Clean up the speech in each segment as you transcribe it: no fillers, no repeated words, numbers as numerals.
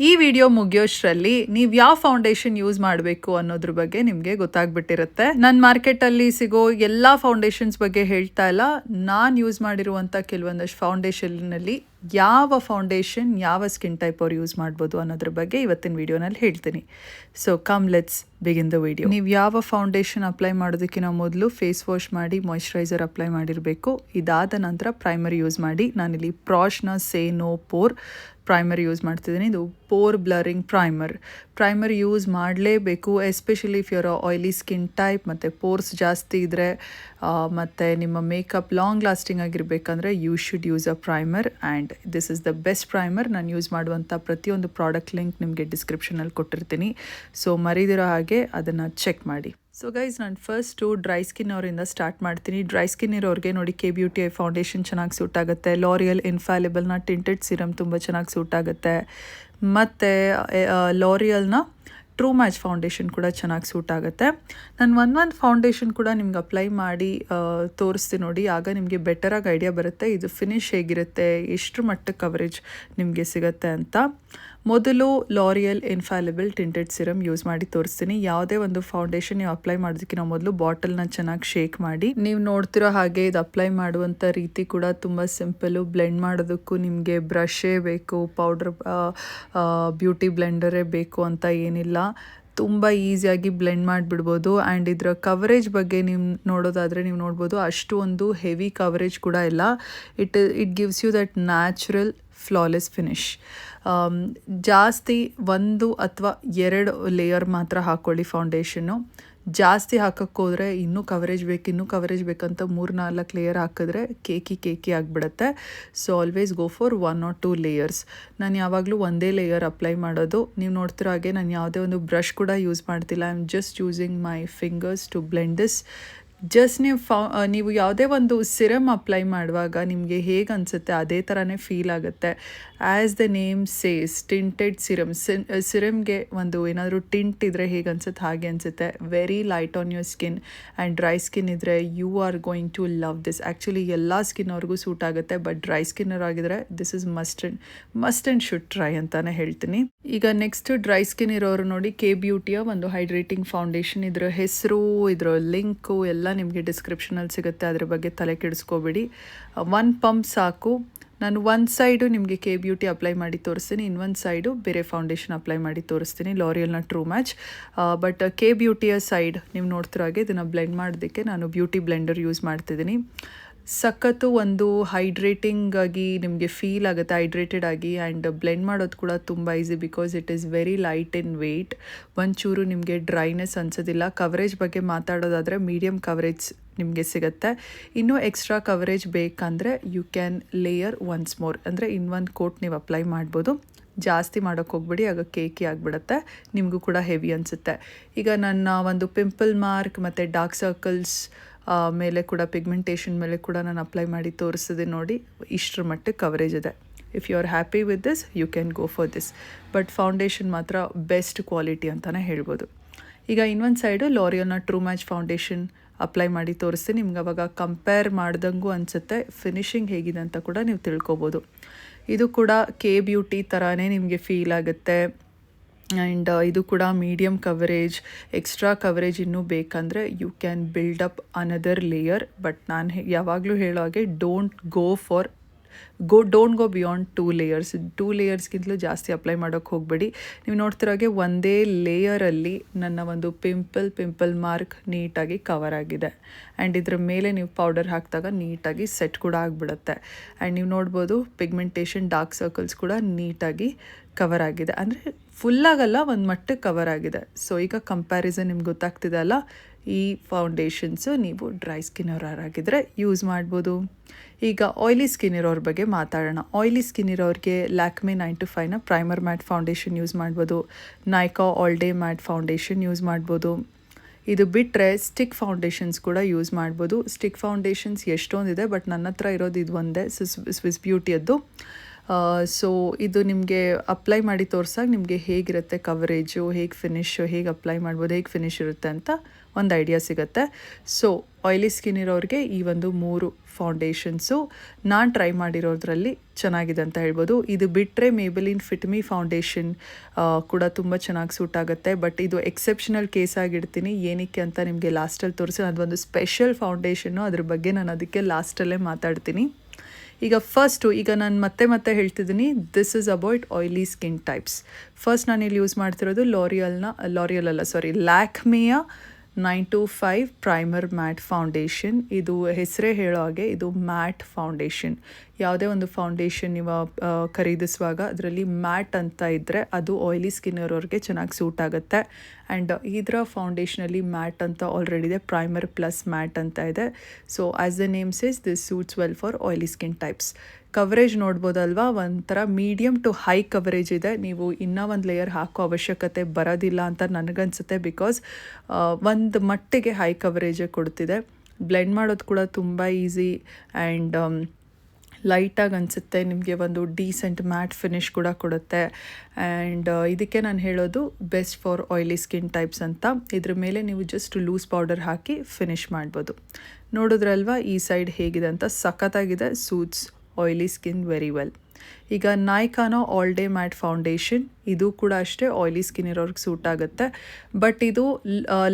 ಈ ವಿಡಿಯೋ ಮುಗಿಯೋಷ್ಟರಲ್ಲಿ ನೀವು ಯಾವ ಫೌಂಡೇಶನ್ ಯೂಸ್ ಮಾಡಬೇಕು ಅನ್ನೋದ್ರ ಬಗ್ಗೆ ನಿಮಗೆ ಗೊತ್ತಾಗ್ಬಿಟ್ಟಿರುತ್ತೆ. ನನ್ನ ಮಾರ್ಕೆಟಲ್ಲಿ ಸಿಗೋ ಎಲ್ಲ ಫೌಂಡೇಶನ್ಸ್ ಬಗ್ಗೆ ಹೇಳ್ತಾ ಇಲ್ಲ, ನಾನು ಯೂಸ್ ಮಾಡಿರುವಂಥ ಕೆಲವೊಂದಷ್ಟು ಫೌಂಡೇಶನ್ನಲ್ಲಿ ಯಾವ ಫೌಂಡೇಶನ್ ಯಾವ ಸ್ಕಿನ್ ಟೈಪ್ ಅವ್ರು ಯೂಸ್ ಮಾಡ್ಬೋದು ಅನ್ನೋದ್ರ ಬಗ್ಗೆ ಇವತ್ತಿನ ವಿಡಿಯೋನಲ್ಲಿ ಹೇಳ್ತೀನಿ. So come let's begin the video. ನೀವು ಯಾವ ಫೌಂಡೇಶನ್ ಅಪ್ಲೈ ಮಾಡೋದಕ್ಕಿಂತ ಮೊದಲು ಫೇಸ್ ವಾಶ್ ಮಾಡಿ ಮಾಯ್ಶ್ಚರೈಸರ್ ಅಪ್ಲೈ ಮಾಡಿರಬೇಕು. ಇದಾದ ನಂತರ ಪ್ರೈಮರಿ ಯೂಸ್ ಮಾಡಿ. ನಾನಿಲ್ಲಿ ಪ್ರಾಶ್ನ say no pore primer use ಮಾಡ್ತಿದ್ದೀನಿ. ಇದು ಪೋರ್ ಬ್ಲರಿಂಗ್ ಪ್ರೈಮರ್ ಯೂಸ್ ಮಾಡಲೇಬೇಕು, especially if your oily skin type ಮತ್ತು ಪೋರ್ಸ್ ಜಾಸ್ತಿ ಇದ್ದರೆ ಮತ್ತು ನಿಮ್ಮ ಮೇಕಪ್ ಲಾಂಗ್ ಲಾಸ್ಟಿಂಗ್ ಆಗಿರಬೇಕಂದ್ರೆ you should use a primer. And this is the best primer. ನಾನು ಯೂಸ್ ಮಾಡುವಂಥ ಪ್ರತಿಯೊಂದು ಪ್ರಾಡಕ್ಟ್ ಲಿಂಕ್ ನಿಮಗೆ ಡಿಸ್ಕ್ರಿಪ್ಷನಲ್ಲಿ ಕೊಟ್ಟಿರ್ತೀನಿ. ಸೊ ಮರಿದಿರೋ ಹಾಗೆ ಅದನ್ನು ಚೆಕ್ ಮಾಡಿ. ಸೊ ಗೈಸ್, ನಾನು ಫಸ್ಟು ಡ್ರೈ ಸ್ಕಿನ್ ಅವರಿಂದ ಸ್ಟಾರ್ಟ್ ಮಾಡ್ತೀನಿ. ಡ್ರೈ ಸ್ಕಿನ್ ಇರೋರಿಗೆ ನೋಡಿ ಕೆ ಬ್ಯೂಟಿ ಫೌಂಡೇಶನ್ ಚೆನ್ನಾಗಿ ಸೂಟ್ ಆಗುತ್ತೆ. ಲಾರಿಯಲ್ ಇನ್ಫ್ಯಾಲಿಬಲ್ನ ಟಿಂಟೆಡ್ ಸಿರಮ್ ತುಂಬ ಚೆನ್ನಾಗಿ ಸೂಟ್ ಆಗುತ್ತೆ. ಮತ್ತು ಲಾರಿಯಲ್ನ ಟ್ರೂ ಮ್ಯಾಚ್ ಫೌಂಡೇಶನ್ ಕೂಡ ಚೆನ್ನಾಗಿ ಸೂಟ್ ಆಗುತ್ತೆ. ನಾನು ಒಂದು ಫೌಂಡೇಶನ್ ಕೂಡ ನಿಮ್ಗೆ ಅಪ್ಲೈ ಮಾಡಿ ತೋರಿಸ್ತೀನಿ ನೋಡಿ, ಆಗ ನಿಮಗೆ ಬೆಟರಾಗಿ ಐಡಿಯಾ ಬರುತ್ತೆ ಇದು ಫಿನಿಶ್ ಹೇಗಿರುತ್ತೆ, ಎಷ್ಟು ಮಟ್ಟಕ್ಕೆ ಕವರೇಜ್ ನಿಮಗೆ ಸಿಗುತ್ತೆ ಅಂತ. ಮೊದಲು ಲಾರಿಯಲ್ ಇನ್ಫ್ಯಾಲಿಬಲ್ ಟಿಂಟೆಡ್ ಸಿರಮ್ ಯೂಸ್ ಮಾಡಿ ತೋರಿಸ್ತೀನಿ. ಯಾವುದೇ ಒಂದು ಫೌಂಡೇಶನ್ ನೀವು ಅಪ್ಲೈ ಮಾಡೋದಕ್ಕಿಂತ ಮೊದಲು ಬಾಟಲ್ನ ಚೆನ್ನಾಗಿ ಶೇಕ್ ಮಾಡಿ. ನೀವು ನೋಡ್ತಿರೋ ಹಾಗೆ ಇದು ಅಪ್ಲೈ ಮಾಡುವಂಥ ರೀತಿ ಕೂಡ ತುಂಬ ಸಿಂಪಲ್ಲು. ಬ್ಲೆಂಡ್ ಮಾಡೋದಕ್ಕೂ ನಿಮಗೆ ಬ್ರಷೇ ಬೇಕು, ಪೌಡ್ರ್ ಬ್ಯೂಟಿ ಬ್ಲೆಂಡರೇ ಬೇಕು ಅಂತ ಏನಿಲ್ಲ. ತುಂಬ ಈಸಿಯಾಗಿ ಬ್ಲೆಂಡ್ ಮಾಡಿಬಿಡ್ಬೋದು. ಆ್ಯಂಡ್ ಇದರ ಕವರೇಜ್ ಬಗ್ಗೆ ನೀವು ನೋಡೋದಾದರೆ ನೀವು ನೋಡ್ಬೋದು, ಅಷ್ಟು ಒಂದು ಹೆವಿ ಕವರೇಜ್ ಕೂಡ ಇಲ್ಲ. It gives you that natural flawless finish. ಜಾಸ್ತಿ 1 ಅಥವಾ 2 ಲೇಯರ್ ಮಾತ್ರ ಹಾಕ್ಕೊಳ್ಳಿ ಫೌಂಡೇಶನ್ನು. ಜಾಸ್ತಿ ಹಾಕೋಕ್ಕೋದ್ರೆ ಇನ್ನೂ ಕವರೇಜ್ ಬೇಕಂತ 3-4 ಲೇಯರ್ ಹಾಕಿದ್ರೆ ಕೇಕಿ ಆಗಿಬಿಡುತ್ತೆ. So always go for 1 or 2 layers. ನಾನು ಯಾವಾಗಲೂ ಒಂದೇ ಲೇಯರ್ ಅಪ್ಲೈ ಮಾಡೋದು. ನೀವು ನೋಡ್ತಿರೋ ಹಾಗೆ ನಾನು ಯಾವುದೇ ಒಂದು ಬ್ರಷ್ ಕೂಡ ಯೂಸ್ ಮಾಡ್ತಿಲ್ಲ. I am just using my fingers to blend this. Just ನೀವು ಯಾವುದೇ ಒಂದು ಸಿರಮ್ ಅಪ್ಲೈ ಮಾಡುವಾಗ ನಿಮಗೆ ಹೇಗೆ ಅನಿಸುತ್ತೆ ಅದೇ ಥರನೇ ಫೀಲ್ ಆಗುತ್ತೆ. As the name says tinted ಸಿರಮ್ಗೆ ಒಂದು ಏನಾದರೂ ಟಿಂಟ್ ಇದ್ದರೆ ಹೇಗೆ ಅನಿಸುತ್ತೆ ಹಾಗೆ ಅನಿಸುತ್ತೆ. Very light on your skin. And dry skin ಇದ್ದರೆ you are going to love this. Actually ಎಲ್ಲ ಸ್ಕಿನ್ ಅವ್ರಿಗೂ ಸೂಟ್ ಆಗುತ್ತೆ, ಬಟ್ ಡ್ರೈ ಸ್ಕಿನ್ನರ್ ಆಗಿದ್ರೆ this is must and should try ಅಂತಲೇ ಹೇಳ್ತೀನಿ. ಈಗ ನೆಕ್ಸ್ಟ್ ಡ್ರೈ ಸ್ಕಿನ್ ಇರೋರು ನೋಡಿ, ಕೆ ಬ್ಯೂಟಿಯ ಒಂದು ಹೈಡ್ರೇಟಿಂಗ್ ಫೌಂಡೇಶನ್. ಇದರ ಹೆಸರು, ಇದರ ಲಿಂಕು ಎಲ್ಲ ನಿಮಗೆ ಡಿಸ್ಕ್ರಿಪ್ಷನಲ್ಲಿ ಸಿಗುತ್ತೆ. ಅದ್ರ ಬಗ್ಗೆ ತಲೆ ಕೆಡಿಸ್ಕೋಬೇಡಿ. 1 ಪಂಪ್ ಸಾಕು. ನಾನು ಒಂದು ಸೈಡು ನಿಮಗೆ ಕೆ ಬ್ಯೂಟಿ ಅಪ್ಲೈ ಮಾಡಿ ತೋರಿಸ್ತೀನಿ, ಇನ್ನೊಂದು ಸೈಡು ಬೇರೆ ಫೌಂಡೇಶನ್ ಅಪ್ಲೈ ಮಾಡಿ ತೋರಿಸ್ತೀನಿ, ಲಾರಿಯಲ್ನ ಟ್ರೂ ಮ್ಯಾಚ್. ಬಟ್ ಕೆ ಬ್ಯೂಟಿಯ ಸೈಡ್ ನೀವು ನೋಡ್ತಿರೋ ಹಾಗೆ ಇದನ್ನು ಬ್ಲೆಂಡ್ ಮಾಡೋದಕ್ಕೆ ನಾನು ಬ್ಯೂಟಿ ಬ್ಲೆಂಡರ್ ಯೂಸ್ ಮಾಡ್ತಿದ್ದೀನಿ. ಸಖತ್ತು ಒಂದು ಹೈಡ್ರೇಟಿಂಗ್ ಆಗಿ ನಿಮಗೆ ಫೀಲ್ ಆಗುತ್ತೆ, ಹೈಡ್ರೇಟೆಡ್ ಆಗಿ. ಆ್ಯಂಡ್ ಬ್ಲೆಂಡ್ ಮಾಡೋದು ಕೂಡ ತುಂಬ easy because it is very light in weight. ಒಂಚೂರು ನಿಮಗೆ ಡ್ರೈನೆಸ್ ಅನ್ಸೋದಿಲ್ಲ. ಕವರೇಜ್ ಬಗ್ಗೆ ಮಾತಾಡೋದಾದರೆ ಮೀಡಿಯಮ್ ಕವರೇಜ್ ನಿಮಗೆ ಸಿಗುತ್ತೆ. ಇನ್ನೂ ಎಕ್ಸ್ಟ್ರಾ ಕವರೇಜ್ ಬೇಕಂದರೆ you can layer once more, ಅಂದರೆ ಇನ್ನೊಂದು ಕೋಟ್ ನೀವು ಅಪ್ಲೈ ಮಾಡ್ಬೋದು. ಜಾಸ್ತಿ ಮಾಡೋಕ್ಕೆ ಹೋಗ್ಬಿಡಿ, ಆಗ ಕೇಕಿ ಆಗಿಬಿಡುತ್ತೆ, ನಿಮಗೂ ಕೂಡ ಹೆವಿ ಅನಿಸುತ್ತೆ. ಈಗ ನನ್ನ ಒಂದು ಪಿಂಪಲ್ ಮಾರ್ಕ್ ಮತ್ತು ಡಾರ್ಕ್ ಸರ್ಕಲ್ಸ್ ಮೇಲೆ ಕೂಡ, ಪಿಗ್ಮೆಂಟೇಷನ್ ಮೇಲೆ ಕೂಡ ನಾನು ಅಪ್ಲೈ ಮಾಡಿ ತೋರಿಸಿದೆ ನೋಡಿ. ಇಷ್ಟರ ಮಟ್ಟಕ್ಕೆ ಕವರೇಜ್ ಇದೆ. If you are happy with this you can go for this. But foundation ಮಾತ್ರ ಬೆಸ್ಟ್ ಕ್ವಾಲಿಟಿ ಅಂತಲೇ ಹೇಳ್ಬೋದು. ಈಗ ಇನ್ನೊಂದು ಸೈಡು ಲಾರಿಯಲ್ನ ಟ್ರೂ ಮ್ಯಾಚ್ ಫೌಂಡೇಶನ್ ಅಪ್ಲೈ ಮಾಡಿ ತೋರಿಸ್ತೀನಿ. ನಿಮ್ಗೆ ಅವಾಗ ಕಂಪೇರ್ ಮಾಡ್ದಂಗೂ ಅನಿಸುತ್ತೆ, ಫಿನಿಶಿಂಗ್ ಹೇಗಿದೆ ಅಂತ ಕೂಡ ನೀವು ತಿಳ್ಕೊಬೋದು. ಇದು ಕೂಡ ಕೆ ಬ್ಯೂಟಿ ಥರನೇ ನಿಮಗೆ ಫೀಲ್ ಆಗುತ್ತೆ. ಆ್ಯಂಡ್ ಇದು ಕೂಡ ಮೀಡಿಯಮ್ ಕವರೇಜ್. ಎಕ್ಸ್ಟ್ರಾ ಕವರೇಜ್ ಇನ್ನೂ ಬೇಕಂದರೆ you can build up another layer. But ನಾನು ಯಾವಾಗಲೂ ಹೇಳೋ ಹಾಗೆ ಡೋಂಟ್ ಗೋ ಬಿಯಾಂಡ್ 2 ಲೇಯರ್ಸ್. 2 ಲೇಯರ್ಸ್ಗಿಂತಲೂ ಜಾಸ್ತಿ ಅಪ್ಲೈ ಮಾಡೋಕ್ಕೆ ಹೋಗಬೇಡಿ. ನೀವು ನೋಡ್ತಿರೋ ಹಾಗೆ ಒಂದೇ ಲೇಯರಲ್ಲಿ ನನ್ನ ಒಂದು ಪಿಂಪಲ್ ಮಾರ್ಕ್ ನೀಟಾಗಿ ಕವರ್ ಆಗಿದೆ. ಆ್ಯಂಡ್ ಇದ್ರ ಮೇಲೆ ನೀವು ಪೌಡರ್ ಹಾಕಿದಾಗ ನೀಟಾಗಿ ಸೆಟ್ ಕೂಡ ಆಗಿಬಿಡುತ್ತೆ. ಆ್ಯಂಡ್ ನೀವು ನೋಡ್ಬೋದು ಪಿಗ್ಮೆಂಟೇಷನ್, ಡಾರ್ಕ್ ಸರ್ಕಲ್ಸ್ ಕೂಡ ನೀಟಾಗಿ ಕವರ್ ಆಗಿದೆ. ಅಂದರೆ ಫುಲ್ಲಾಗಲ್ಲ, ಒಂದು ಮಟ್ಟಕ್ಕೆ ಕವರ್ ಆಗಿದೆ. ಸೊ ಈಗ ಕಂಪ್ಯಾರಿಸನ್ ನಿಮ್ಗೆ ಗೊತ್ತಾಗ್ತಿದೆ ಅಲ್ಲ, ಈ ಫೌಂಡೇಶನ್ಸು ನೀವು ಡ್ರೈ ಸ್ಕಿನ್ ಅವರಾಗಿದ್ದರೆ ಯೂಸ್ ಮಾಡ್ಬೋದು. ಈಗ ಆಯ್ಲಿ ಸ್ಕಿನ್ ಇರೋರ ಬಗ್ಗೆ ಮಾತಾಡೋಣ. ಆಯ್ಲಿ ಸ್ಕಿನ್ ಇರೋರಿಗೆ ಲ್ಯಾಕ್ಮೆ 9to5ನ ಪ್ರೈಮರ್ ಮ್ಯಾಟ್ ಫೌಂಡೇಶನ್ ಯೂಸ್ ಮಾಡ್ಬೋದು. Nykaa all day matte foundation use ಮಾಡ್ಬೋದು. ಇದು ಬಿಟ್ಟರೆ ಸ್ಟಿಕ್ ಫೌಂಡೇಶನ್ಸ್ ಕೂಡ ಯೂಸ್ ಮಾಡ್ಬೋದು. ಸ್ಟಿಕ್ ಫೌಂಡೇಶನ್ಸ್ ಎಷ್ಟೊಂದಿದೆ, ಬಟ್ ನನ್ನ ಹತ್ರ ಇರೋದು ಇದು ಒಂದೇ, ಸ್ವಿಸ್ ಬ್ಯೂಟಿಯದ್ದು. ಸೊ ಇದು ನಿಮಗೆ ಅಪ್ಲೈ ಮಾಡಿ ತೋರ್ಸಾಗ ನಿಮಗೆ ಹೇಗಿರುತ್ತೆ ಕವರೇಜು, ಹೇಗೆ ಫಿನಿಶು, ಹೇಗೆ ಅಪ್ಲೈ ಮಾಡ್ಬೋದು, ಹೇಗೆ ಫಿನಿಶ್ ಇರುತ್ತೆ ಅಂತ ಒಂದು ಐಡಿಯಾ ಸಿಗುತ್ತೆ. ಸೊ ಆಯಿಲಿ ಸ್ಕಿನ್ ಇರೋರಿಗೆ ಈ ಒಂದು 3 ಫೌಂಡೇಶನ್ಸು ನಾನು ಟ್ರೈ ಮಾಡಿರೋದ್ರಲ್ಲಿ ಚೆನ್ನಾಗಿದೆ ಅಂತ ಹೇಳ್ಬೋದು. ಇದು ಬಿಟ್ಟರೆ ಮೇಬೆಲಿನ್ ಫಿಟ್ ಮಿ ಫೌಂಡೇಶನ್ ಕೂಡ ತುಂಬ ಚೆನ್ನಾಗಿ ಸೂಟ್ ಆಗುತ್ತೆ. ಬಟ್ ಇದು ಎಕ್ಸೆಪ್ಷನಲ್ ಕೇಸ್ ಆಗಿಡ್ತೀನಿ, ಏನಕ್ಕೆ ಅಂತ ನಿಮಗೆ ಲಾಸ್ಟಲ್ಲಿ ತೋರಿಸಿ. ಅದೊಂದು ಸ್ಪೆಷಲ್ ಫೌಂಡೇಶನ್ನು, ಅದ್ರ ಬಗ್ಗೆ ನಾನು ಅದಕ್ಕೆ ಲಾಸ್ಟಲ್ಲೇ ಮಾತಾಡ್ತೀನಿ. ಈಗ ಈಗ ನಾನು ಮತ್ತೆ ಹೇಳ್ತಿದ್ದೀನಿ, this is about oily skin types. First ನಾನು ಇಲ್ಲಿ ಯೂಸ್ ಮಾಡ್ತಿರೋದು ಲ್ಯಾಕ್ಮಿಯ 925 ಪ್ರೈಮರ್ ಮ್ಯಾಟ್ ಫೌಂಡೇಶನ್. ಇದು ಹೆಸರೇ ಹೇಳೋ ಹಾಗೆ ಇದು ಮ್ಯಾಟ್ ಫೌಂಡೇಶನ್. ಯಾವುದೇ ಒಂದು ಫೌಂಡೇಶನ್ ನೀವು ಖರೀದಿಸುವಾಗ ಅದರಲ್ಲಿ ಮ್ಯಾಟ್ ಅಂತ ಇದ್ದರೆ ಅದು ಆಯಿಲಿ ಸ್ಕಿನ್ ಇರೋರಿಗೆ ಚೆನ್ನಾಗಿ ಸೂಟ್ ಆಗುತ್ತೆ. ಆ್ಯಂಡ್ ಇದರ ಫೌಂಡೇಶನಲ್ಲಿ ಮ್ಯಾಟ್ ಅಂತ ಆಲ್ರೆಡಿ ಇದೆ, ಪ್ರೈಮರ್ ಪ್ಲಸ್ ಮ್ಯಾಟ್ ಅಂತ ಇದೆ. So as the name says, this suits well for oily skin types. Coverage ನೋಡ್ಬೋದಲ್ವಾ, ಒಂಥರ ಮೀಡಿಯಮ್ ಟು ಹೈ ಕವರೇಜ್ ಇದೆ. ನೀವು ಇನ್ನೂ ಒಂದು ಲೇಯರ್ ಹಾಕೋ ಅವಶ್ಯಕತೆ ಬರೋದಿಲ್ಲ ಅಂತ ನನಗನ್ಸುತ್ತೆ, ಬಿಕಾಸ್ ಒಂದು ಮಟ್ಟಿಗೆ ಹೈ ಕವರೇಜೇ ಕೊಡ್ತಿದೆ. ಬ್ಲೆಂಡ್ ಮಾಡೋದು ಕೂಡ ತುಂಬ ಈಸಿ ಆ್ಯಂಡ್ ಲೈಟಾಗಿ ಅನಿಸುತ್ತೆ. ನಿಮಗೆ ಒಂದು ಡೀಸೆಂಟ್ ಮ್ಯಾಟ್ ಫಿನಿಶ್ ಕೂಡ ಕೊಡುತ್ತೆ. ಆ್ಯಂಡ್ ಇದಕ್ಕೆ ನಾನು ಹೇಳೋದು best for oily skin types ಅಂತ. ಇದ್ರ ಮೇಲೆ ನೀವು ಜಸ್ಟ್ ಲೂಸ್ ಪೌಡರ್ ಹಾಕಿ ಫಿನಿಶ್ ಮಾಡ್ಬೋದು. ನೋಡಿದ್ರಲ್ವಾ ಈ ಸೈಡ್ ಹೇಗಿದೆ ಅಂತ, ಸಖತ್ತಾಗಿದೆ, suits oily skin very well. ಈಗ ನಾಯ್ಕಾನೋ ಆಲ್ ಡೇ ಮ್ಯಾಟ್ ಫೌಂಡೇಶನ್, ಇದು ಕೂಡ ಅಷ್ಟೇ ಆಯಿಲಿ ಸ್ಕಿನ್ ಇರೋರ್ಗೆ ಸೂಟ್ ಆಗುತ್ತೆ. ಬಟ್ ಇದು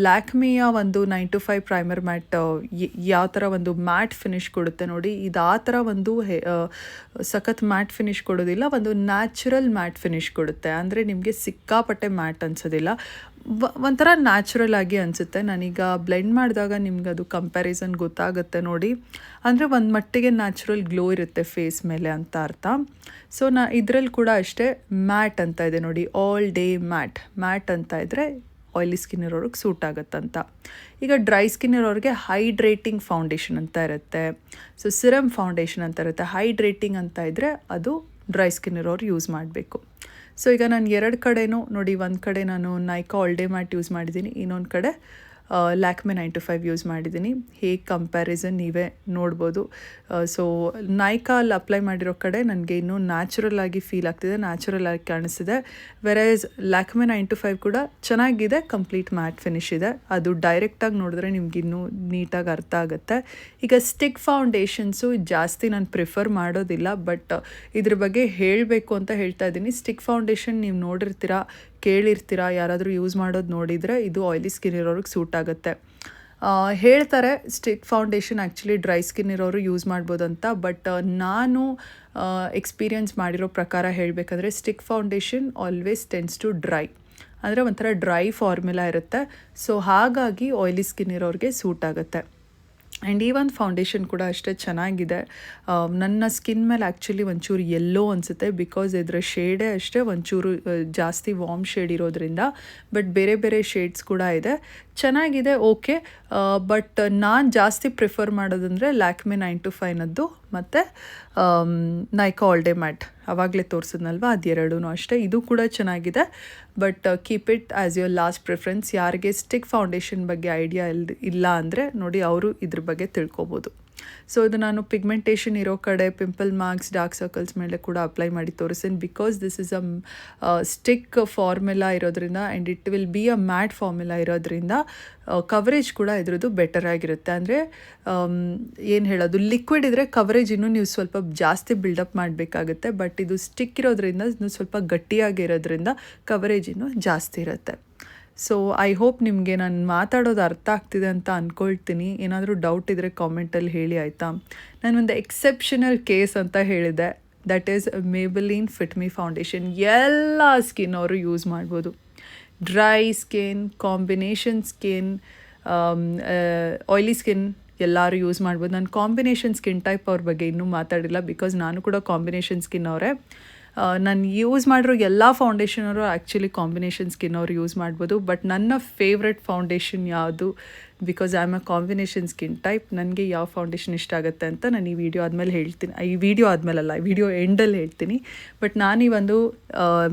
ಲ್ಯಾಕ್ಮಿಯ ಒಂದು 925 ಪ್ರೈಮರ್ ಮ್ಯಾಟ್ ಯಾವ ಥರ ಒಂದು ಮ್ಯಾಟ್ ಫಿನಿಶ್ ಕೊಡುತ್ತೆ ನೋಡಿ, ಇದು ಆ ಥರ ಒಂದು ಸಖತ್ ಮ್ಯಾಟ್ ಫಿನಿಶ್ ಕೊಡೋದಿಲ್ಲ, ಒಂದು ನ್ಯಾಚುರಲ್ ಮ್ಯಾಟ್ ಫಿನಿಶ್ ಕೊಡುತ್ತೆ. ಅಂದರೆ ನಿಮಗೆ ಸಿಕ್ಕಾಪಟ್ಟೆ ಮ್ಯಾಟ್ ಅನ್ಸೋದಿಲ್ಲ, ಒಂಥರ ನ್ಯಾಚುರಲ್ ಆಗಿ ಅನಿಸುತ್ತೆ. ನಾನೀಗ ಬ್ಲೆಂಡ್ ಮಾಡಿದಾಗ ನಿಮ್ಗೆ ಅದು ಕಂಪ್ಯಾರಿಸನ್ ಗೊತ್ತಾಗುತ್ತೆ ನೋಡಿ. ಅಂದರೆ ಒಂದು ಮಟ್ಟಿಗೆ ನ್ಯಾಚುರಲ್ ಗ್ಲೋ ಇರುತ್ತೆ ಫೇಸ್ ಮೇಲೆ ಅಂತ ಅರ್ಥ. ಸೊ ಇದರಲ್ಲಿ ಕೂಡ ಅಷ್ಟೇ ಮ್ಯಾಟ್ ಅಂತ ಇದೆ ನೋಡಿ, ಆಲ್ ಡೇ ಮ್ಯಾಟ್ ಅಂತ ಇದ್ದರೆ ಆಯಿಲಿ ಸ್ಕಿನ್ ಇರೋರಿಗೆ ಸೂಟ್ ಆಗುತ್ತಂತ. ಈಗ ಡ್ರೈ ಸ್ಕಿನ್ ಇರೋರಿಗೆ ಹೈಡ್ರೇಟಿಂಗ್ ಫೌಂಡೇಶನ್ ಅಂತ ಇರುತ್ತೆ, ಸೊ ಸಿರಮ್ ಫೌಂಡೇಶನ್ ಅಂತ ಇರುತ್ತೆ. ಹೈಡ್ರೇಟಿಂಗ್ ಅಂತ ಇದ್ದರೆ ಅದು ಡ್ರೈ ಸ್ಕಿನ್ ಇರೋರು ಯೂಸ್ ಮಾಡಬೇಕು. ಸೊ ಈಗ ನಾನು 2 ಕಡೆನೂ ನೋಡಿ, ಒಂದು ಕಡೆ ನಾನು Nykaa all day mat use ಮಾಡಿದ್ದೀನಿ, ಇನ್ನೊಂದು ಕಡೆ ಲ್ಯಾಕ್ಮೆ 925 ಯೂಸ್ ಮಾಡಿದ್ದೀನಿ. ಹೇಗೆ ಕಂಪ್ಯಾರಿಸನ್ ನೀವೇ ನೋಡ್ಬೋದು. ಸೊ ನೈಕಾಲ್ಲಿ ಅಪ್ಲೈ ಮಾಡಿರೋ ಕಡೆ ನನಗೆ ಇನ್ನೂ ನ್ಯಾಚುರಲ್ ಆಗಿ ಫೀಲ್ ಆಗ್ತಿದೆ, ನ್ಯಾಚುರಲ್ ಆಗಿ ಕಾಣಿಸ್ತಿದೆ. ವೆರೈಸ್ ಲ್ಯಾಕ್ಮೆ 925 ಕೂಡ ಚೆನ್ನಾಗಿದೆ, ಕಂಪ್ಲೀಟ್ ಮ್ಯಾಟ್ ಫಿನಿಶ್ ಇದೆ. ಅದು ಡೈರೆಕ್ಟಾಗಿ ನೋಡಿದ್ರೆ ನಿಮ್ಗೆ ಇನ್ನೂ ನೀಟಾಗಿ ಅರ್ಥ ಆಗುತ್ತೆ. ಈಗ ಸ್ಟಿಕ್ ಫೌಂಡೇಶನ್ಸು ಜಾಸ್ತಿ ನಾನು ಪ್ರಿಫರ್ ಮಾಡೋದಿಲ್ಲ, ಬಟ್ ಇದ್ರ ಬಗ್ಗೆ ಹೇಳಬೇಕು ಅಂತ ಹೇಳ್ತಾ ಇದ್ದೀನಿ. ಸ್ಟಿಕ್ ಫೌಂಡೇಶನ್ ನೀವು ನೋಡಿರ್ತೀರಾ, ಕೇಳಿರ್ತೀರಾ, ಯಾರಾದರೂ ಯೂಸ್ ಮಾಡೋದು ನೋಡಿದರೆ ಇದು ಆಯಿಲಿ ಸ್ಕಿನ್ ಇರೋರಿಗೆ ಸೂಟ್ ಆಗುತ್ತೆ. ಹೇಳ್ತಾರೆ stick foundation actually dry skin ಇರೋರು ಯೂಸ್ ಮಾಡ್ಬೋದಂತ. ಬಟ್ ನಾನು ಎಕ್ಸ್ಪೀರಿಯನ್ಸ್ ಮಾಡಿರೋ ಪ್ರಕಾರ ಹೇಳಬೇಕಂದ್ರೆ stick foundation always tends to dry, ಅಂದರೆ ಒಂಥರ ಡ್ರೈ ಫಾರ್ಮುಲಾ ಇರುತ್ತೆ. ಸೊ ಹಾಗಾಗಿ ಆಯಿಲಿ ಸ್ಕಿನ್ ಇರೋರಿಗೆ ಸೂಟ್ ಆಗುತ್ತೆ. ಆ್ಯಂಡ್ ಈ ಒಂದು ಫೌಂಡೇಶನ್ ಕೂಡ ಅಷ್ಟೇ ಚೆನ್ನಾಗಿದೆ. ನನ್ನ ಸ್ಕಿನ್ ಮೇಲೆ ಆ್ಯಕ್ಚುಲಿ ಒಂಚೂರು ಎಲ್ಲೋ ಅನಿಸುತ್ತೆ, ಬಿಕಾಸ್ ಇದರ ಶೇಡೇ ಅಷ್ಟೇ ಒಂಚೂರು ಜಾಸ್ತಿ ವಾರ್ಮ್ ಶೇಡ್ ಇರೋದ್ರಿಂದ. ಬಟ್ ಬೇರೆ ಶೇಡ್ಸ್ ಕೂಡ ಇದೆ, ಚೆನ್ನಾಗಿದೆ, ಓಕೆ. ಬಟ್ ನಾನು ಜಾಸ್ತಿ ಪ್ರಿಫರ್ ಮಾಡೋದಂದರೆ ಲ್ಯಾಕ್ಮೆ 925ನದ್ದು ಮತ್ತು ನೈಕಾ ಆಲ್ ಡೇ ಮ್ಯಾಟ್, ಆವಾಗಲೇ ತೋರಿಸಿದ್ನಲ್ವ, ಅದೆರಡೂ ಅಷ್ಟೇ. ಇದು ಕೂಡ ಚೆನ್ನಾಗಿದೆ, but keep it as your last preference. ಯಾರಿಗೆ ಸ್ಟಿಕ್ ಫೌಂಡೇಶನ್ ಬಗ್ಗೆ ಐಡಿಯಾ ಇಲ್ಲ ಅಂದರೆ ನೋಡಿ, ಅವರು ಇದ್ರ ಬಗ್ಗೆ ತಿಳ್ಕೊಬೋದು. ಸೊ ಇದು ನಾನು ಪಿಗ್ಮೆಂಟೇಷನ್ ಇರೋ ಕಡೆ, ಪಿಂಪಲ್ ಮಾರ್ಕ್ಸ್, ಡಾರ್ಕ್ ಸರ್ಕಲ್ಸ್ ಮೇಲೆ ಕೂಡ ಅಪ್ಲೈ ಮಾಡಿ ತೋರಿಸ್ತೀನಿ. Because this is stick formula ಇರೋದ್ರಿಂದ and it will be a matte formula ಇರೋದ್ರಿಂದ ಕವರೇಜ್ ಕೂಡ ಇದ್ರದ್ದು ಬೆಟರ್ ಆಗಿರುತ್ತೆ. ಅಂದರೆ ಏನು ಹೇಳೋದು, ಲಿಕ್ವಿಡ್ ಇದ್ದರೆ ಕವರೇಜ್ ಇನ್ನೂ ನೀವು ಸ್ವಲ್ಪ ಜಾಸ್ತಿ ಬಿಲ್ಡಪ್ ಮಾಡಬೇಕಾಗುತ್ತೆ. ಬಟ್ ಇದು ಸ್ಟಿಕ್ ಇರೋದ್ರಿಂದ ಇನ್ನೂ ಸ್ವಲ್ಪ ಗಟ್ಟಿಯಾಗಿರೋದ್ರಿಂದ ಕವರೇಜ್ ಇನ್ನೂ ಜಾಸ್ತಿ ಇರುತ್ತೆ. ಸೊ ಐ ಹೋಪ್ ನಿಮಗೆ ನಾನು ಮಾತಾಡೋದು ಅರ್ಥ ಆಗ್ತಿದೆ ಅಂತ ಅಂದ್ಕೊಳ್ತೀನಿ. ಏನಾದರೂ ಡೌಟ್ ಇದ್ದರೆ ಕಾಮೆಂಟಲ್ಲಿ ಹೇಳಿ, ಆಯಿತಾ. ನಾನೊಂದು ಎಕ್ಸೆಪ್ಷನಲ್ ಕೇಸ್ ಅಂತ ಹೇಳಿದೆ, that is Maybelline fit me foundation. ಎಲ್ಲ ಸ್ಕಿನ್ ಅವರು ಯೂಸ್ ಮಾಡ್ಬೋದು, dry skin, combination skin, oily skin ಎಲ್ಲರೂ ಯೂಸ್ ಮಾಡ್ಬೋದು. ನಾನು ಕಾಂಬಿನೇಷನ್ ಸ್ಕಿನ್ ಟೈಪ್ ಅವ್ರ ಬಗ್ಗೆ ಇನ್ನೂ ಮಾತಾಡಿಲ್ಲ, ಬಿಕಾಸ್ ನಾನು ಕೂಡ ಕಾಂಬಿನೇಷನ್ ಸ್ಕಿನ್ ಅವರೇ. ನಾನು ಯೂಸ್ ಮಾಡಿರೋ ಎಲ್ಲ ಫೌಂಡೇಶನವರು ಆ್ಯಕ್ಚುಲಿ ಕಾಂಬಿನೇಷನ್ ಸ್ಕಿನ್ ಅವರು ಯೂಸ್ ಮಾಡ್ಬೋದು. ಬಟ್ ನನ್ನ ಫೇವ್ರೆಟ್ ಫೌಂಡೇಶನ್ ಯಾವುದು, because I am a combination skin type, ನನಗೆ ಯಾವ ಫೌಂಡೇಶನ್ ಇಷ್ಟ ಆಗುತ್ತೆ ಅಂತ ನಾನು ಈ ವಿಡಿಯೋ ಆದಮೇಲೆ ಹೇಳ್ತೀನಿ. ಈ ವಿಡಿಯೋ ಎಂಡಲ್ಲಿ ಹೇಳ್ತೀನಿ. ಬಟ್ ನಾನು ಈ ಒಂದು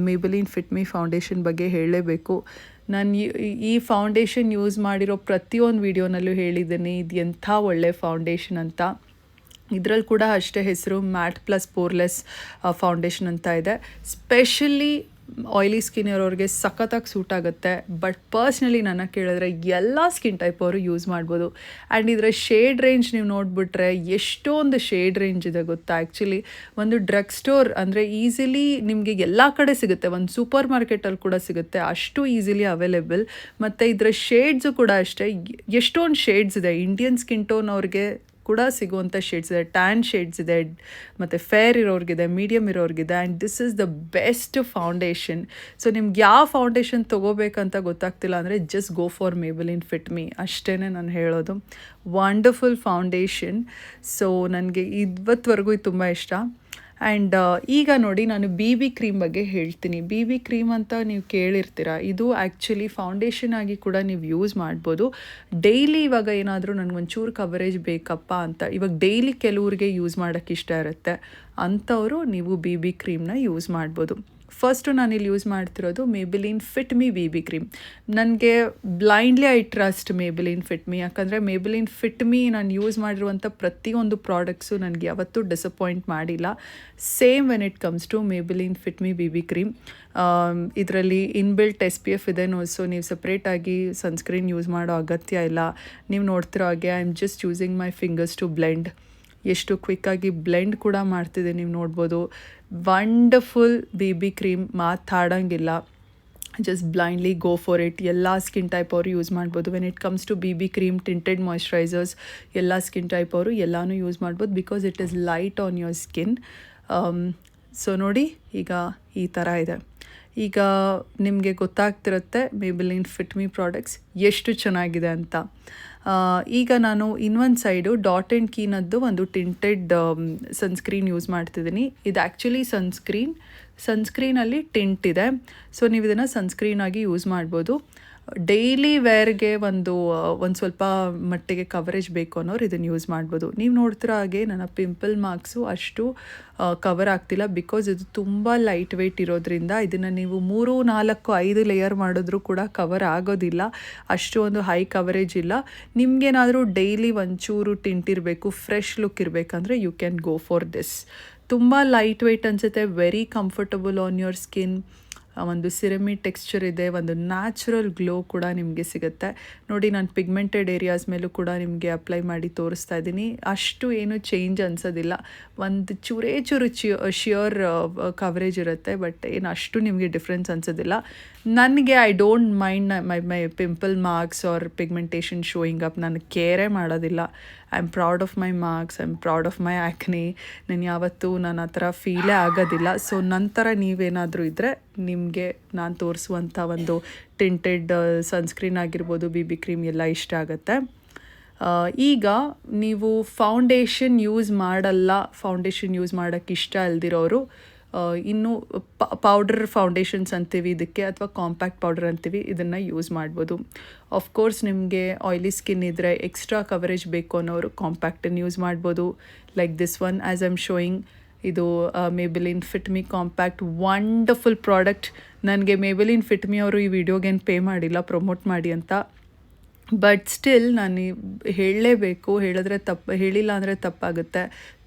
ಮೇಬೆಲಿನ್ ಫಿಟ್ ಮಿ ಫೌಂಡೇಶನ್ ಬಗ್ಗೆ ಹೇಳಲೇಬೇಕು. ನಾನು ಈ ಫೌಂಡೇಶನ್ ಯೂಸ್ ಮಾಡಿರೋ ಪ್ರತಿಯೊಂದು ವಿಡಿಯೋನಲ್ಲೂ ಹೇಳಿದ್ದೀನಿ ಇದು ಎಂಥ ಒಳ್ಳೆ ಫೌಂಡೇಶನ್ ಅಂತ. ಇದರಲ್ಲಿ ಕೂಡ ಅಷ್ಟೇ ಹೆಸರು ಮ್ಯಾಟ್ ಪ್ಲಸ್ ಪೋರ್ಲೆಸ್ ಫೌಂಡೇಶನ್ ಅಂತ ಇದೆ. ಸ್ಪೆಷಲಿ ಆಯ್ಲಿ ಸ್ಕಿನ್ ಇರೋರಿಗೆ ಸಖತ್ತಾಗಿ ಸೂಟ್ ಆಗುತ್ತೆ. ಬಟ್ ಪರ್ಸ್ನಲಿ ನನ್ನ ಕೇಳಿದ್ರೆ ಎಲ್ಲ ಸ್ಕಿನ್ ಟೈಪ್ ಅವರು ಯೂಸ್ ಮಾಡ್ಬೋದು. ಆ್ಯಂಡ್ ಇದರ ಶೇಡ್ ರೇಂಜ್ ನೀವು ನೋಡಿಬಿಟ್ರೆ ಎಷ್ಟೊಂದು ಶೇಡ್ ರೇಂಜ್ ಇದೆ ಗೊತ್ತಾ. ಆ್ಯಕ್ಚುಲಿ ಒಂದು ಡ್ರಗ್ ಸ್ಟೋರ್ ಅಂದರೆ ಈಸಿಲಿ ನಿಮಗೆ ಎಲ್ಲ ಕಡೆ ಸಿಗುತ್ತೆ, ಒಂದು ಸೂಪರ್ ಮಾರ್ಕೆಟಲ್ಲಿ ಕೂಡ ಸಿಗುತ್ತೆ, ಅಷ್ಟು ಈಸಿಲಿ ಅವೈಲೇಬಲ್. ಮತ್ತು ಇದರ ಶೇಡ್ಸು ಕೂಡ ಅಷ್ಟೇ, ಎಷ್ಟೊಂದು ಶೇಡ್ಸ್ ಇದೆ. ಇಂಡಿಯನ್ ಸ್ಕಿನ್ ಟೋನ್ ಅವ್ರಿಗೆ ಕೂಡ ಸಿಗುವಂಥ ಶೇಡ್ಸ್ ಇದೆ, ಟ್ಯಾನ್ ಶೇಡ್ಸ್ ಇದೆ, ಮತ್ತು ಫೇರ್ ಇರೋರ್ಗಿದೆ, ಮೀಡಿಯಮ್ ಇರೋರ್ಗಿದೆ. And this is the best foundation. So ನಿಮ್ಗೆ ಯಾವ ಫೌಂಡೇಶನ್ ತೊಗೋಬೇಕಂತ ಗೊತ್ತಾಗ್ತಿಲ್ಲ ಅಂದರೆ just go for Maybelline fit me, ಅಷ್ಟೇ ನಾನು ಹೇಳೋದು. Wonderful foundation. ಸೊ ನನಗೆ ಇವತ್ತುವರೆಗೂ ಇದು ತುಂಬ ಇಷ್ಟ. ಆ್ಯಂಡ್ ಈಗ ನೋಡಿ ನಾನು BB ಕ್ರೀಮ್ ಬಗ್ಗೆ ಹೇಳ್ತೀನಿ. BB ಕ್ರೀಮ್ ಅಂತ ನೀವು ಕೇಳಿರ್ತೀರ. ಇದು ಆ್ಯಕ್ಚುಲಿ ಫೌಂಡೇಶನ್ ಆಗಿ ಕೂಡ ನೀವು ಯೂಸ್ ಮಾಡ್ಬೋದು. ಡೈಲಿ ಇವಾಗ ಏನಾದರೂ ನನಗೊಂಚೂರು ಕವರೇಜ್ ಬೇಕಪ್ಪ ಅಂತ, ಇವಾಗ ಡೈಲಿ ಕೆಲವ್ರಿಗೆ ಯೂಸ್ ಮಾಡೋಕ್ಕೆ ಇಷ್ಟ ಇರುತ್ತೆ, ಅಂಥವರು ನೀವು BB ಕ್ರೀಮ್ನ ಯೂಸ್ ಮಾಡ್ಬೋದು. ಫಸ್ಟು ನಾನಿಲ್ಲಿ ಯೂಸ್ ಮಾಡ್ತಿರೋದು Maybelline fit me BB cream. ನನಗೆ blindly I trust Maybelline fit me, ಯಾಕಂದರೆ ಮೇಬಲಿನ್ ಫಿಟ್ ಮೀ ನಾನು ಯೂಸ್ ಮಾಡಿರುವಂಥ ಪ್ರತಿಯೊಂದು ಪ್ರಾಡಕ್ಟ್ಸು ನನಗೆ ಯಾವತ್ತೂ ಡಿಸಪಾಯಿಂಟ್ ಮಾಡಿಲ್ಲ. Same when it comes to Maybelline fit me BB cream. ಇದರಲ್ಲಿ ಇನ್ಬಿಲ್ಟ್ SPF ಇದೆ, ಸೊ ನೀವು ಸಪ್ರೇಟಾಗಿ ಸನ್ಸ್ಕ್ರೀನ್ ಯೂಸ್ ಮಾಡೋ ಅಗತ್ಯ ಇಲ್ಲ. ನೀವು ನೋಡ್ತಿರೋ ಹಾಗೆ I am just using my fingers to blend. ಎಷ್ಟು ಕ್ವಿಕ್ಕಾಗಿ ಬ್ಲೆಂಡ್ ಕೂಡ ಮಾಡ್ತಿದೆ ನೀವು ನೋಡ್ಬೋದು. ವಂಡರ್ಫುಲ್ BB ಕ್ರೀಮ್, ಮಾತಾಡೋಂಗಿಲ್ಲ. Just blindly go for it. ಎಲ್ಲ ಸ್ಕಿನ್ ಟೈಪ್ ಅವರು ಯೂಸ್ ಮಾಡ್ಬೋದು. When it comes to BB cream, tinted moisturisers, ಎಲ್ಲ ಸ್ಕಿನ್ ಟೈಪ್ ಅವರು ಎಲ್ಲನೂ ಯೂಸ್ ಮಾಡ್ಬೋದು, because it is light on your skin. So ನೋಡಿ ಈಗ ಈ ಥರ ಇದೆ. ಈಗ ನಿಮಗೆ ಗೊತ್ತಾಗ್ತಿರುತ್ತೆ ಮೇಬಲಿನ್ ಫಿಟ್ ಮೀ ಪ್ರಾಡಕ್ಟ್ಸ್ ಎಷ್ಟು ಚೆನ್ನಾಗಿದೆ ಅಂತ. ಈಗ ನಾನು ಇನ್ನೊಂದು ಸೈಡು ಡಾಟ್ ಆ್ಯಂಡ್ ಕೀನದ್ದು ಒಂದು ಟಿಂಟೆಡ್ ಸನ್ಸ್ಕ್ರೀನ್ ಯೂಸ್ ಮಾಡ್ತಿದ್ದೀನಿ. ಇದು ಆ್ಯಕ್ಚುಲಿ ಸನ್ಸ್ಕ್ರೀನಲ್ಲಿ ಟಿಂಟ್ ಇದೆ. ಸೊ ನೀವು ಇದನ್ನು ಸನ್ಸ್ಕ್ರೀನಾಗಿ ಯೂಸ್ ಮಾಡ್ಬೋದು. ಡೈಲಿ ವೇರ್ಗೆ ಒಂದು ಸ್ವಲ್ಪ ಮಟ್ಟಿಗೆ ಕವರೇಜ್ ಬೇಕು ಅನ್ನೋರು ಇದನ್ನು ಯೂಸ್ ಮಾಡ್ಬೋದು. ನೀವು ನೋಡ್ತಿರೋ ಹಾಗೆ ನನ್ನ ಪಿಂಪಲ್ ಮಾರ್ಕ್ಸು ಅಷ್ಟು ಕವರ್ ಆಗ್ತಿಲ್ಲ, ಬಿಕಾಸ್ ಇದು ತುಂಬ ಲೈಟ್ ವೆಯ್ಟ್ ಇರೋದ್ರಿಂದ ಇದನ್ನು ನೀವು 3, 4, 5 ಲೇಯರ್ ಮಾಡಿದ್ರೂ ಕೂಡ ಕವರ್ ಆಗೋದಿಲ್ಲ. ಅಷ್ಟು ಒಂದು ಹೈ ಕವರೇಜ್ ಇಲ್ಲ. ನಿಮಗೇನಾದರೂ ಡೈಲಿ ಒಂಚೂರು ಟಿಂಟ್ ಇರಬೇಕು, ಫ್ರೆಶ್ ಲುಕ್ ಇರಬೇಕಂದ್ರೆ you can go for this. ತುಂಬ ಲೈಟ್ ವೆಯ್ಟ್ ಅನಿಸುತ್ತೆ, very comfortable on your skin. ಒಂದು ಸಿರಮಿ ಟೆಕ್ಸ್ಚರ್ ಇದೆ, ಒಂದು ನ್ಯಾಚುರಲ್ ಗ್ಲೋ ಕೂಡ ನಿಮಗೆ ಸಿಗುತ್ತೆ. ನೋಡಿ ನಾನು ಪಿಗ್ಮೆಂಟೆಡ್ ಏರಿಯಾಸ್ ಮೇಲೂ ಕೂಡ ನಿಮಗೆ ಅಪ್ಲೈ ಮಾಡಿ ತೋರಿಸ್ತಾ ಇದ್ದೀನಿ. ಅಷ್ಟು ಏನು ಚೇಂಜ್ ಅನಿಸೋದಿಲ್ಲ, ಒಂದು ಚೂರು ಶಿಯರ್ ಕವರೇಜ್ ಇರುತ್ತೆ, ಬಟ್ ಏನು ಅಷ್ಟು ನಿಮಗೆ ಡಿಫ್ರೆನ್ಸ್ ಅನಿಸೋದಿಲ್ಲ. ನನಗೆ I don't mind my pimple marks or pigmentation showing up. ನಾನು ಕೇರೇ ಮಾಡೋದಿಲ್ಲ. I am proud of my marks, I am proud of my acne. ನಾನು ಯಾವತ್ತೂ ನಾನು ಆ ಥರ ಫೀಲೇ ಆಗೋದಿಲ್ಲ. ಸೊ ನಂತರ ನೀವೇನಾದರೂ ಇದ್ದರೆ ನಿಮಗೆ ನಾನು ತೋರಿಸುವಂಥ ಒಂದು ಟಿಂಟೆಡ್ ಸನ್ಸ್ಕ್ರೀನ್ ಆಗಿರ್ಬೋದು, BB ಕ್ರೀಮ್ ಎಲ್ಲ ಇಷ್ಟ ಆಗುತ್ತೆ. ಈಗ ನೀವು ಫೌಂಡೇಶನ್ ಯೂಸ್ ಮಾಡೋಕ್ಕೆ ಇಷ್ಟ ಇಲ್ದಿರೋರು ಇನ್ನು ಪೌಡರ್ ಫೌಂಡೇಶನ್ಸ್ ಅಂತೀವಿ ಇದಕ್ಕೆ, ಅಥವಾ ಕಾಂಪ್ಯಾಕ್ಟ್ ಪೌಡರ್ ಅಂತೀವಿ, ಇದನ್ನು ಯೂಸ್ ಮಾಡ್ಬೋದು. ಆಫ್ಕೋರ್ಸ್ ನಿಮಗೆ ಆಯ್ಲಿ ಸ್ಕಿನ್ ಇದ್ದರೆ, ಎಕ್ಸ್ಟ್ರಾ ಕವರೇಜ್ ಬೇಕು ಅನ್ನೋರು ಕಾಂಪ್ಯಾಕ್ಟನ್ನು ಯೂಸ್ ಮಾಡ್ಬೋದು. Like this one as I am showing. ಇದು Maybelline fit me compact, wonderful product. ನನಗೆ ಮೇಬಲಿನ್ ಫಿಟ್ ಮೀ ಅವರು ಈ ವಿಡಿಯೋಗೇನು ಪೇ ಮಾಡಿಲ್ಲ ಪ್ರಮೋಟ್ ಮಾಡಿ ಅಂತ, ಬಟ್ ಸ್ಟಿಲ್ ನಾನು ಹೇಳಲೇಬೇಕು. ಹೇಳಿಲ್ಲ ಅಂದರೆ ತಪ್ಪಾಗುತ್ತೆ.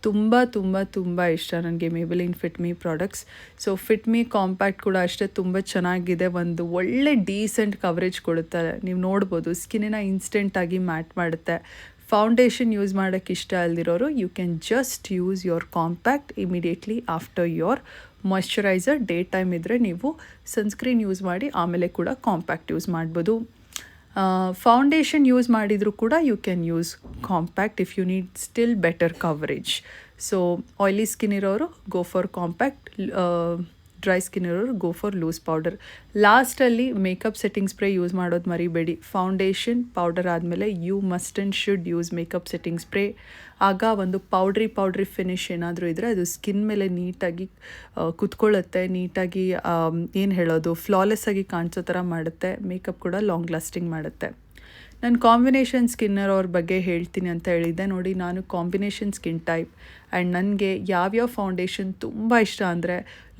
ತುಂಬ ತುಂಬ ತುಂಬ ಇಷ್ಟ ನನಗೆ Maybelline fit me products. So fit me compact ಕೂಡ ಅಷ್ಟೇ ತುಂಬ ಚೆನ್ನಾಗಿದೆ, ಒಂದು ಒಳ್ಳೆ ಡೀಸೆಂಟ್ ಕವರೇಜ್ ಕೊಡುತ್ತೆ. ನೀವು ನೋಡ್ಬೋದು ಸ್ಕಿನ್ನನ್ನು ಇನ್ಸ್ಟೆಂಟಾಗಿ ಮ್ಯಾಟ್ ಮಾಡುತ್ತೆ. ಫೌಂಡೇಶನ್ ಯೂಸ್ ಮಾಡೋಕ್ಕೆ ಇಷ್ಟ ಅಲ್ದಿರೋರು you can just use your compact immediately after your moisturiser. Day time ಇದ್ದರೆ ನೀವು ಸನ್ಸ್ಕ್ರೀನ್ ಯೂಸ್ ಮಾಡಿ ಆಮೇಲೆ ಕೂಡ ಕಾಂಪ್ಯಾಕ್ಟ್ ಯೂಸ್ ಮಾಡ್ಬೋದು. ಫೌಂಡೇಶನ್ ಯೂಸ್ ಮಾಡಿದರೂ ಕೂಡ you can use compact if you need still better coverage. So oily skin ಇರೋರು go for compact, dry skin ಇರೋರು ಗೋ ಫಾರ್ ಲೂಸ್ ಪೌಡರ್. ಲಾಸ್ಟಲ್ಲಿ ಮೇಕಪ್ ಸೆಟ್ಟಿಂಗ್ ಸ್ಪ್ರೇ ಯೂಸ್ ಮಾಡೋದು ಮರಿಬೇಡಿ. ಫೌಂಡೇಶನ್ ಪೌಡರ್ ಆದಮೇಲೆ you must and should use makeup setting spray. ಆಗ ಒಂದು powdery finish ಏನಾದರೂ ಇದ್ದರೆ ಅದು ಸ್ಕಿನ್ ಮೇಲೆ ನೀಟಾಗಿ ಕುತ್ಕೊಳ್ಳುತ್ತೆ, ನೀಟಾಗಿ ಏನು ಹೇಳೋದು ಫ್ಲಾಲೆಸ್ ಆಗಿ ಕಾಣಿಸೋ ಥರ ಮಾಡುತ್ತೆ. ಮೇಕಪ್ ಕೂಡ ಲಾಂಗ್ ಲಾಸ್ಟಿಂಗ್ ಮಾಡುತ್ತೆ. ನಾನು ಕಾಂಬಿನೇಷನ್ ಸ್ಕಿನ್ನರ್ ಅವ್ರ ಬಗ್ಗೆ ಹೇಳ್ತೀನಿ ಅಂತ ಹೇಳಿದ್ದೆ. ನೋಡಿ ನಾನು ಕಾಂಬಿನೇಷನ್ ಸ್ಕಿನ್ ಟೈಪ್, ಆ್ಯಂಡ್ ನನಗೆ ಯಾವ್ಯಾವ ಫೌಂಡೇಶನ್ ತುಂಬ ಇಷ್ಟ ಅಂದರೆ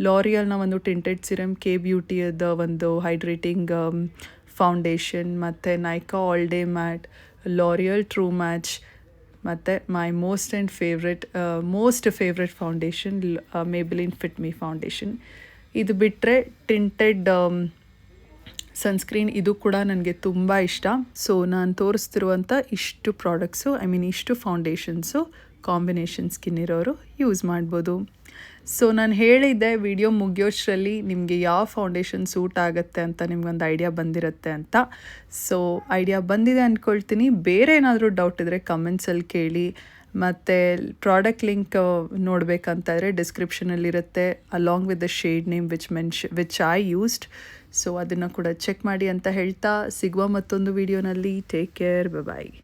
ಲಾರಿಯಲ್ನ ಒಂದು ಟಿಂಟೆಡ್ ಸಿರಮ್, ಕೆ ಬ್ಯೂಟಿಯದ ಒಂದು ಹೈಡ್ರೇಟಿಂಗ್ ಫೌಂಡೇಶನ್, ಮತ್ತು Nykaa all day matte, L'Oreal true match, ಮತ್ತು my most favourite foundation Maybelline fit me foundation. ಇದು ಬಿಟ್ಟರೆ ಟಿಂಟೆಡ್ ಸನ್ಸ್ಕ್ರೀನ್, ಇದು ಕೂಡ ನನಗೆ ತುಂಬ ಇಷ್ಟ. ಸೊ ನಾನು ತೋರಿಸ್ತಿರುವಂಥ ಇಷ್ಟು ಪ್ರಾಡಕ್ಟ್ಸು, ಇಷ್ಟು ಫೌಂಡೇಶನ್ಸು ಕಾಂಬಿನೇಷನ್ ಸ್ಕಿನ್ ಇರೋರು ಯೂಸ್ ಮಾಡ್ಬೋದು. ಸೊ ನಾನು ಹೇಳಿದ್ದೆ ವಿಡಿಯೋ ಮುಗಿಯೋಷ್ಟರಲ್ಲಿ ನಿಮಗೆ ಯಾವ ಫೌಂಡೇಶನ್ ಸೂಟ್ ಆಗುತ್ತೆ ಅಂತ ನಿಮ್ಗೊಂದು ಐಡಿಯಾ ಬಂದಿರುತ್ತೆ ಅಂತ. ಸೊ ಐಡಿಯಾ ಬಂದಿದೆ ಅಂದ್ಕೊಳ್ತೀನಿ. ಬೇರೆ ಏನಾದರೂ ಡೌಟ್ ಇದ್ದರೆ ಕಮೆಂಟ್ಸಲ್ಲಿ ಕೇಳಿ. ಮತ್ತು ಪ್ರಾಡಕ್ಟ್ ಲಿಂಕ್ ನೋಡಬೇಕಂತಾದರೆ ಡಿಸ್ಕ್ರಿಪ್ಷನಲ್ಲಿರುತ್ತೆ, along with the shade name which I used. So ಅದನ್ನು ಕೂಡ ಚೆಕ್ ಮಾಡಿ ಅಂತ ಹೇಳ್ತಾ ಸಿಗುವ ಮತ್ತೊಂದು ವಿಡಿಯೋನಲ್ಲಿ. ಟೇಕ್ ಕೇರ್, ಬಾಯ್.